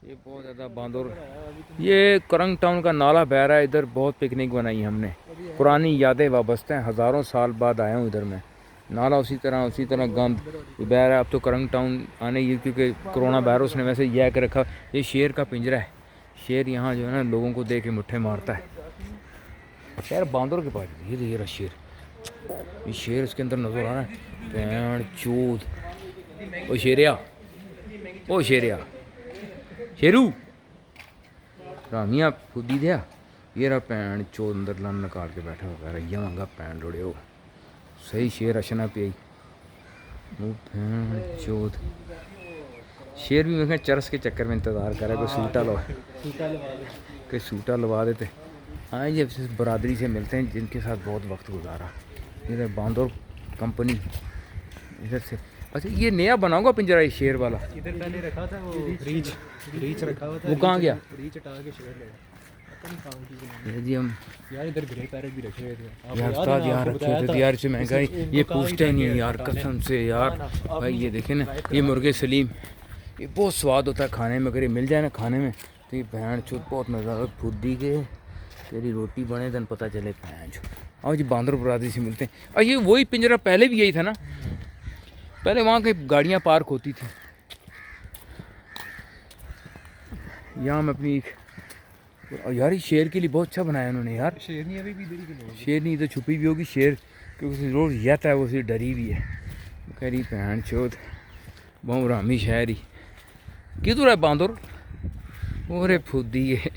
ये बहुत ज़्यादा बांदर। ये करंग टाउन का नाला बह रहा है, इधर बहुत पिकनिक बनाई हमने, पुरानी यादें वाबस्ता हैं, हज़ारों साल बाद आया हूँ इधर मैं। नाला उसी तरह गंद बह रहा है। अब तो करंग टाउन आने ये क्योंकि कोरोना वायरस ने वैसे यह कर रखा। ये शेर का पिंजरा है। शेर यहाँ जो है ना लोगों को देख के मुट्ठे मारता है। यार बांदर के पास ये रहा शेर। ये शेर इसके अंदर नजर आ रहा है। पैण चूत। ओ शेरिया, ओ शेरिया, शेरू रामिया खुदी दिया। ये रहा पैण चोद अंदर लन निकाल के बैठा हुआ है। ये मंगा पैण रोड़े हो सही शेर अशना पे वो पैण चोद। शेर भी मैं चरस के चक्कर में इंतज़ार कर रहा है कोई सूटा लगा देते। हाँ ये बरादरी से मिलते हैं जिनके साथ बहुत वक्त गुजारा। इधर बांदर कंपनी इधर से। अच्छा ये नया बनाऊंगा पिंजरा ये शेर वाला। इधर पहले रखा था वो रीच रखा हुआ था। वो कहाँ गया? रीच हटा के शेर ले ये जी हम यार इधर ग्रे पैरेट भी रखे हुए थे यार उस्ताद यार रखे थे तो यार से महंगा ये पूछते ही नहीं है यार कसम से यार। भाई ये देखे ना ये मुर्गे सलीम, ये बहुत स्वाद होता है खाने में। अगर ये मिल जाए ना खाने में तो ये भैन चुत बहुत मज़ा आता। फुद्दी के तेरी रोटी बने तन पता चले भैन चुत। और जी बांदर बरादरी से मिलते हैं। और ये वही पिंजरा पहले भी यही था ना, पहले वहाँ की गाड़ियाँ पार्क होती थी। यहाँ हम अपनी यार ये शेर के लिए बहुत अच्छा बनाया उन्होंने यार। शेरनी अभी भी इधर ही शेरनी इधर छुपी भी होगी शेर क्योंकि रोज यत है वो उसे डरी भी है। कह रही भैन चोद बहु रामी शहरी किधर है बांदर। ओरे फुद्दी है।